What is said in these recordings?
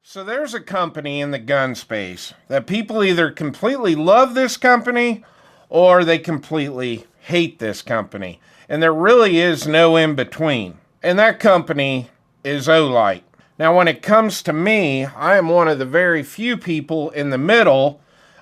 So there's a company in the gun space that people either completely love this company or they completely hate this company. And there really is no in between. And that company is Olight. Now, when it comes to me, I am one of the very few people in the middle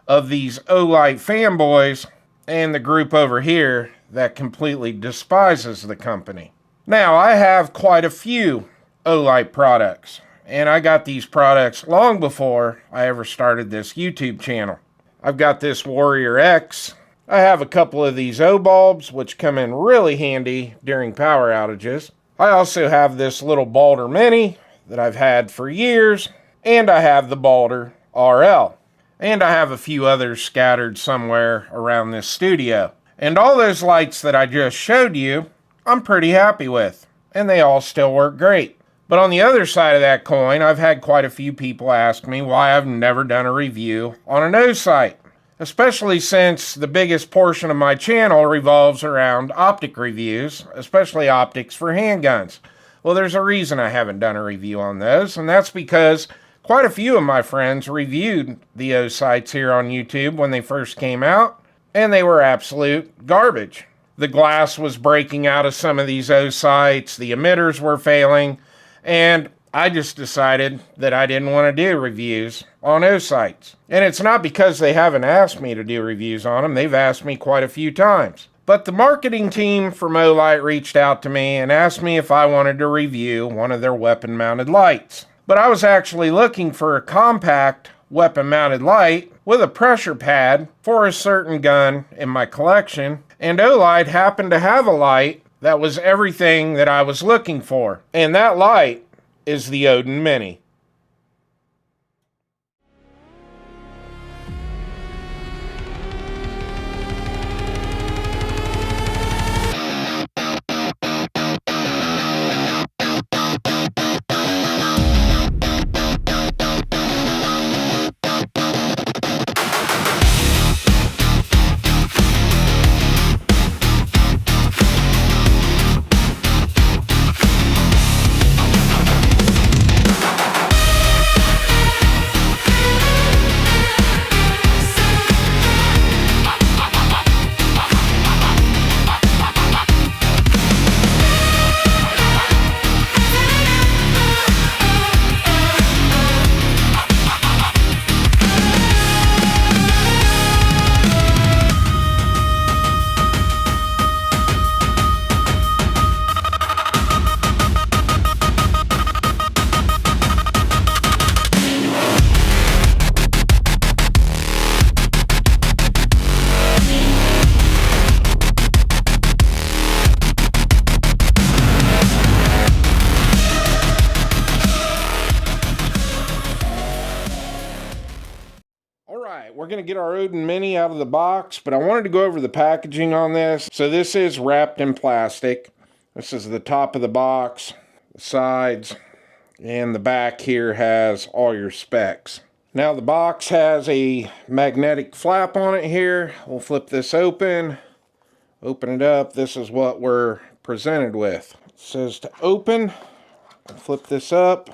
of these Olight fanboys and the group over here that completely despises the company. Now, I have quite a few Olight products. And I got these products long before I ever started this YouTube channel. I've got this Warrior X. I have a couple of these O-bulbs, which come in really handy during power outages. I also have this little Odin Mini that I've had for years. And I have the Odin RL. And I have a few others scattered somewhere around this studio. And all those lights that I just showed you, I'm pretty happy with. And they all still work great. But on the other side of that coin, I've had quite a few people ask me why I've never done a review on an O sight, especially since the biggest portion of my channel revolves around optic reviews, especially optics for handguns. Well, there's a reason I haven't done a review on those, and that's because quite a few of my friends reviewed the O sights here on YouTube when they first came out, and they were absolute garbage. The glass was breaking out of some of these O sights, the emitters were failing, and I just decided that I didn't want to do reviews on O sights. And it's not because they haven't asked me to do reviews on them. They've asked me quite a few times. But the marketing team from Olight reached out to me and asked me if I wanted to review one of their weapon-mounted lights. But I was actually looking for a compact weapon-mounted light with a pressure pad for a certain gun in my collection. And Olight happened to have a light that was everything that I was looking for. And that light is the Odin Mini. We're going to get our Odin Mini out of the box, but I wanted to go over the packaging on this. So this is wrapped in plastic. This is the top of the box, the sides, and the back here has all your specs. Now the box has a magnetic flap on it here. We'll flip this open it up. This is what we're presented with. It says to open. I'll flip this up,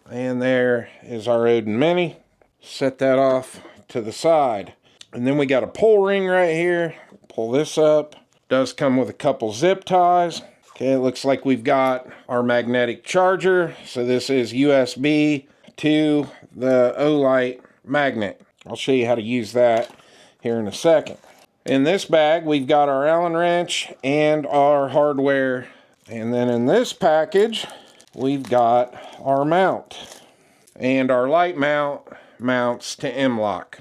and there is our Odin Mini. Set that off to the side. And then we got a pull ring right here. Pull this up. Does come with a couple zip ties. Okay, it looks like we've got our magnetic charger. So this is USB to the Olight magnet. I'll show you how to use that here in a second. In this bag, we've got our Allen wrench and our hardware. And then in this package, we've got our mount. And our light mount mounts to M-lock.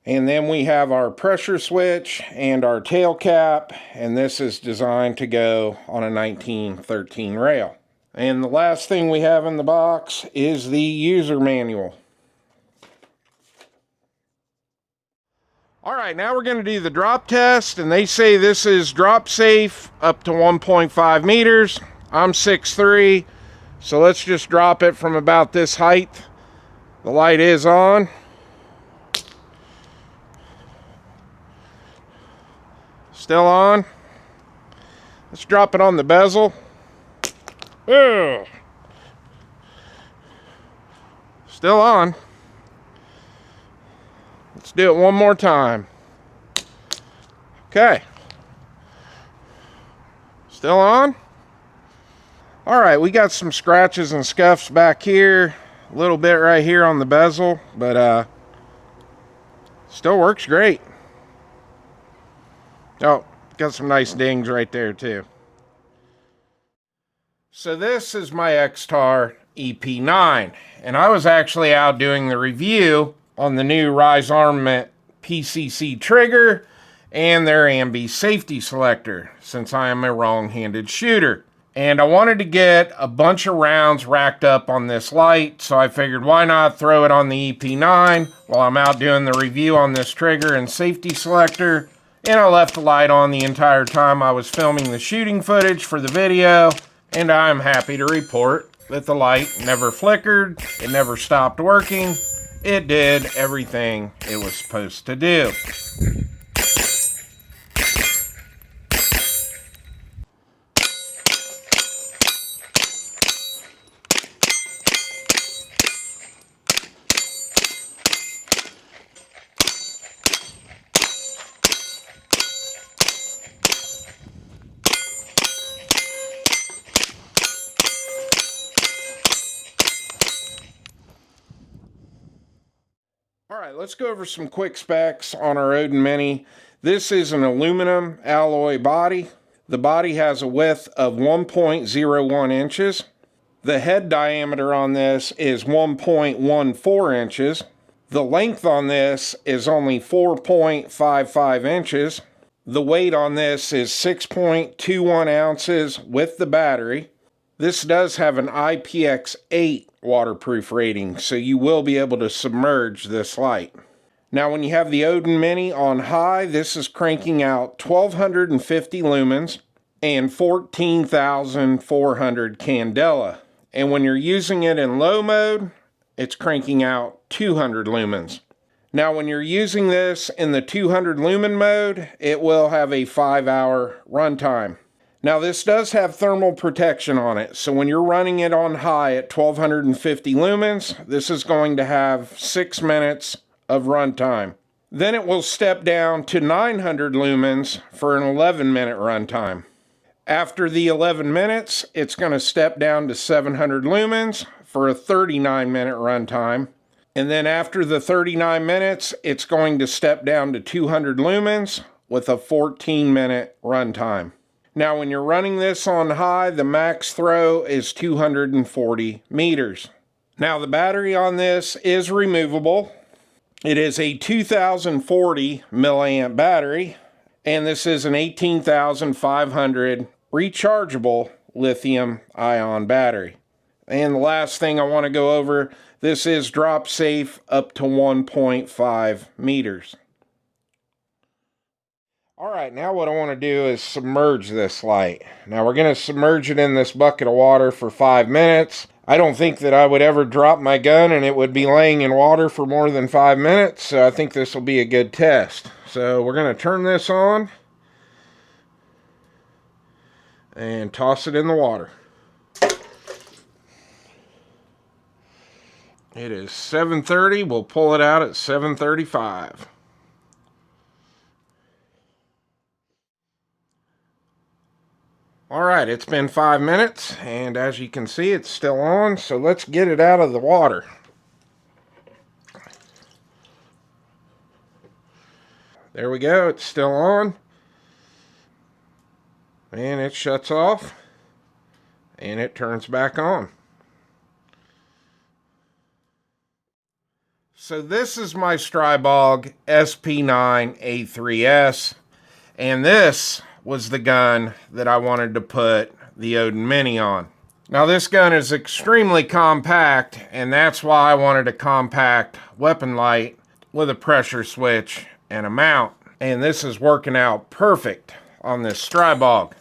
And then we have our pressure switch and our tail cap, and this is designed to go on a 1913 rail. And the last thing we have in the box is the user manual. Alright, now we're going to do the drop test, and they say this is drop safe up to 1.5 meters. I'm 6'3", so let's just drop it from about this height. The light is on. Still on. Let's drop it on the bezel. Ugh. Still on. Let's do it one more time. Okay. Still on. All right, we got some scratches and scuffs back here, a little bit right here on the bezel, but still works great. Oh, got some nice dings right there too. So this is my X-Tar EP9, and I was actually out doing the review on the new Rise Armament PCC trigger and their ambi safety selector, since I am a wrong-handed shooter. And I wanted to get a bunch of rounds racked up on this light, so I figured why not throw it on the EP9 while I'm out doing the review on this trigger and safety selector. And I left the light on the entire time I was filming the shooting footage for the video, and I'm happy to report that the light never flickered, it never stopped working, it did everything it was supposed to do. Alright, let's go over some quick specs on our Odin Mini. This is an aluminum alloy body. The body has a width of 1.01 inches. The head diameter on this is 1.14 inches. The length on this is only 4.55 inches. The weight on this is 6.21 ounces with the battery. This does have an IPX8 waterproof rating, so you will be able to submerge this light. Now when you have the Odin Mini on high, this is cranking out 1250 lumens and 14,400 candela. And when you're using it in low mode, it's cranking out 200 lumens. Now when you're using this in the 200 lumen mode, it will have a 5-hour runtime. Now this does have thermal protection on it, so when you're running it on high at 1250 lumens, this is going to have 6 minutes of runtime. Then it will step down to 900 lumens for an 11-minute runtime. After the 11 minutes, it's going to step down to 700 lumens for a 39-minute runtime. And then after the 39 minutes, it's going to step down to 200 lumens with a 14-minute runtime. Now when you're running this on high, the max throw is 240 meters. Now the battery on this is removable. It is a 2040 milliamp battery, and this is an 18,500 rechargeable lithium ion battery. And the last thing I want to go over, this is drop safe up to 1.5 meters. Alright, now what I want to do is submerge this light. Now we're going to submerge it in this bucket of water for 5 minutes. I don't think that I would ever drop my gun and it would be laying in water for more than 5 minutes, so I think this will be a good test. So we're going to turn this on and toss it in the water. It is 7:30. We'll pull it out at 7:35. Alright, it's been 5 minutes, and as you can see, it's still on, so let's get it out of the water. There we go, it's still on. And it shuts off, and it turns back on. So this is my Strybog SP9A3S, and this was the gun that I wanted to put the Odin Mini on. Now this gun is extremely compact, and that's why I wanted a compact weapon light with a pressure switch and a mount. And this is working out perfect on this Strybog.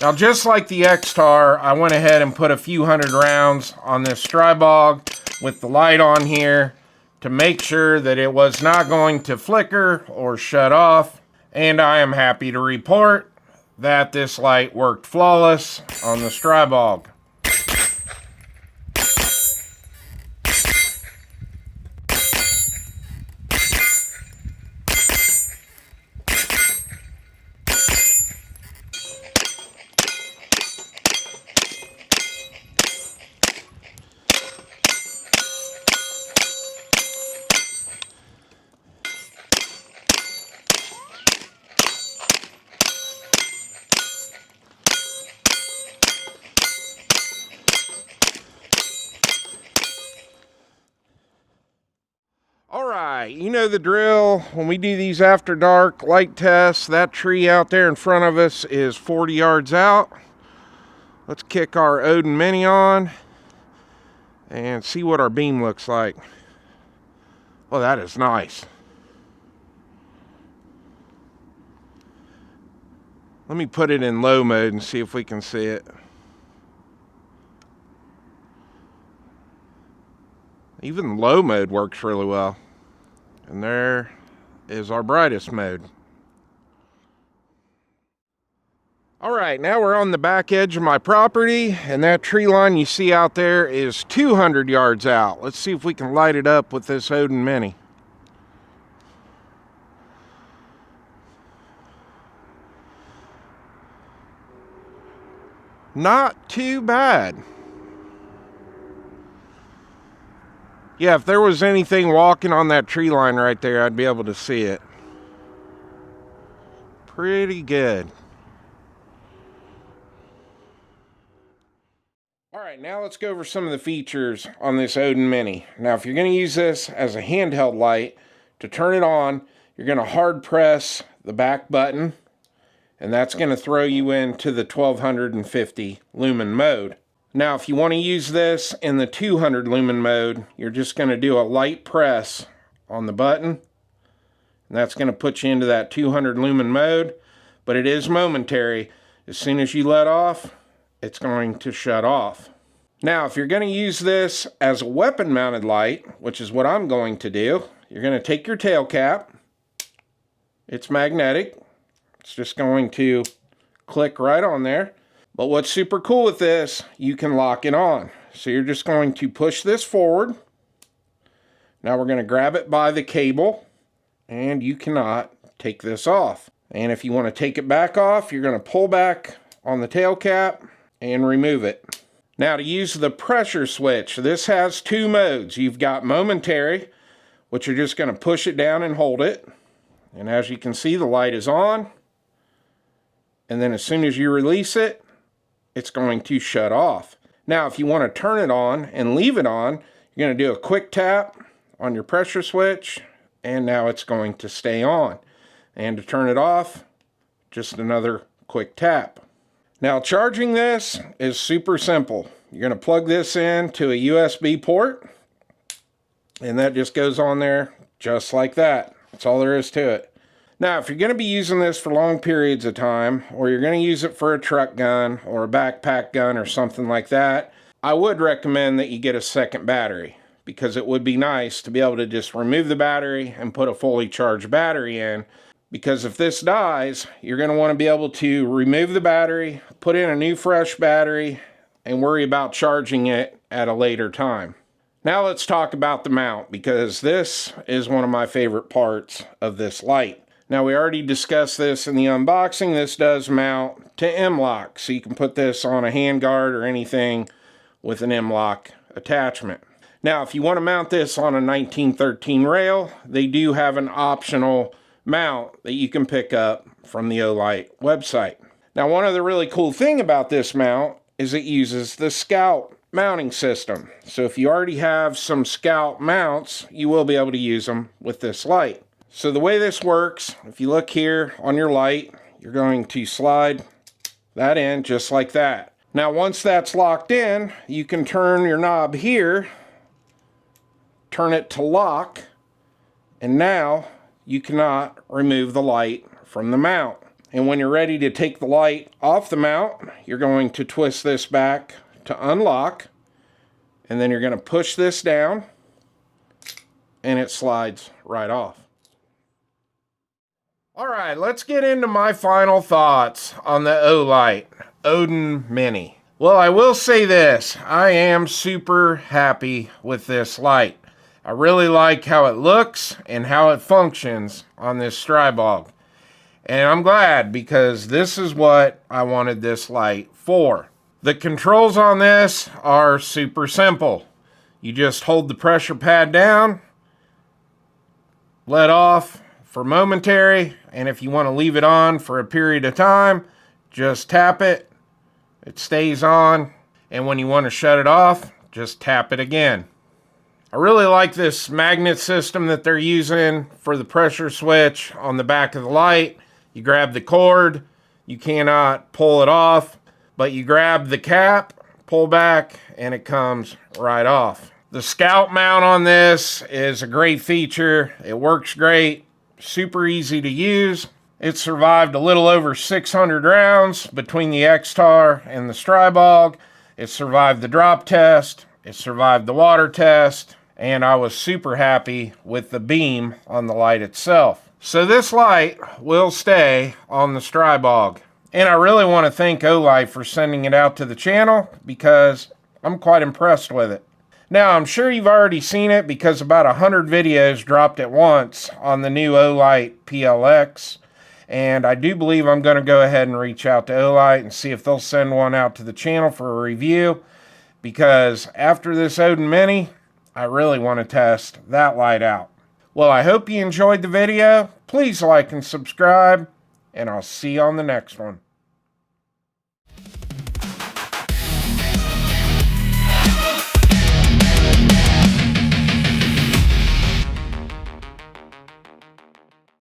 Now just like the X-Tar, I went ahead and put a few hundred rounds on this Strybog with the light on here to make sure that it was not going to flicker or shut off. And I am happy to report that this light worked flawless on the Strybog. Alright, you know the drill. When we do these after dark light tests, that tree out there in front of us is 40 yards out. Let's kick our Odin Mini on and see what our beam looks like. Well, that is nice. Let me put it in low mode and see if we can see it. Even low mode works really well. And there is our brightest mode. All right, now we're on the back edge of my property, and that tree line you see out there is 200 yards out. Let's see if we can light it up with this Odin Mini. Not too bad. Yeah, if there was anything walking on that tree line right there, I'd be able to see it. Pretty good. All right, now let's go over some of the features on this Odin Mini. Now, if you're going to use this as a handheld light, to turn it on, you're going to hard press the back button, and that's going to throw you into the 1250 lumen mode. Now, if you want to use this in the 200 lumen mode, you're just going to do a light press on the button, and that's going to put you into that 200 lumen mode, but it is momentary. As soon as you let off, it's going to shut off. Now, if you're going to use this as a weapon mounted light, which is what I'm going to do, you're going to take your tail cap. It's magnetic. It's just going to click right on there. But what's super cool with this, you can lock it on. So you're just going to push this forward. Now we're going to grab it by the cable, and you cannot take this off. And if you want to take it back off, you're going to pull back on the tail cap and remove it. Now, to use the pressure switch, this has two modes. You've got momentary, which you're just going to push it down and hold it. And as you can see, the light is on. And then as soon as you release it, it's going to shut off. Now, if you want to turn it on and leave it on, you're going to do a quick tap on your pressure switch, and now it's going to stay on. And to turn it off, just another quick tap. Now, charging this is super simple. You're going to plug this in to a USB port, and that just goes on there just like that. That's all there is to it. Now, if you're going to be using this for long periods of time, or you're going to use it for a truck gun or a backpack gun or something like that, I would recommend that you get a second battery, because it would be nice to be able to just remove the battery and put a fully charged battery in. Because if this dies, you're going to want to be able to remove the battery, put in a new fresh battery, and worry about charging it at a later time. Now let's talk about the mount, because this is one of my favorite parts of this light. Now, we already discussed this in the unboxing. This does mount to M-LOK, so you can put this on a handguard or anything with an M-LOK attachment. Now, if you want to mount this on a 1913 rail, they do have an optional mount that you can pick up from the Olight website. Now, one other really cool thing about this mount is it uses the Scout mounting system. So if you already have some Scout mounts, you will be able to use them with this light. So the way this works, if you look here on your light, you're going to slide that in just like that. Now, once that's locked in, you can turn your knob here, turn it to lock, and now you cannot remove the light from the mount. And when you're ready to take the light off the mount, you're going to twist this back to unlock, and then you're going to push this down, and it slides right off. All right, let's get into my final thoughts on the Olight Odin Mini. Well, I will say this, I am super happy with this light. I really like how it looks and how it functions on this Strybog. And I'm glad, because this is what I wanted this light for. The controls on this are super simple. You just hold the pressure pad down, let off for momentary, and if you want to leave it on for a period of time, just tap it. It stays on, and when you want to shut it off, just tap it again. I really like this magnet system that they're using for the pressure switch on the back of the light. You grab the cord, you cannot pull it off, but you grab the cap, pull back, and it comes right off. The scout mount on this is a great feature. It works great, super easy to use. It survived a little over 600 rounds between the X-Tar and the Strybog. It survived the drop test. It survived the water test. And I was super happy with the beam on the light itself. So this light will stay on the Strybog. And I really want to thank Olight for sending it out to the channel because I'm quite impressed with it. Now, I'm sure you've already seen it because about 100 videos dropped at once on the new Olight PLX. And I do believe I'm going to go ahead and reach out to Olight and see if they'll send one out to the channel for a review. Because after this Odin Mini, I really want to test that light out. Well, I hope you enjoyed the video. Please like and subscribe, and I'll see you on the next one.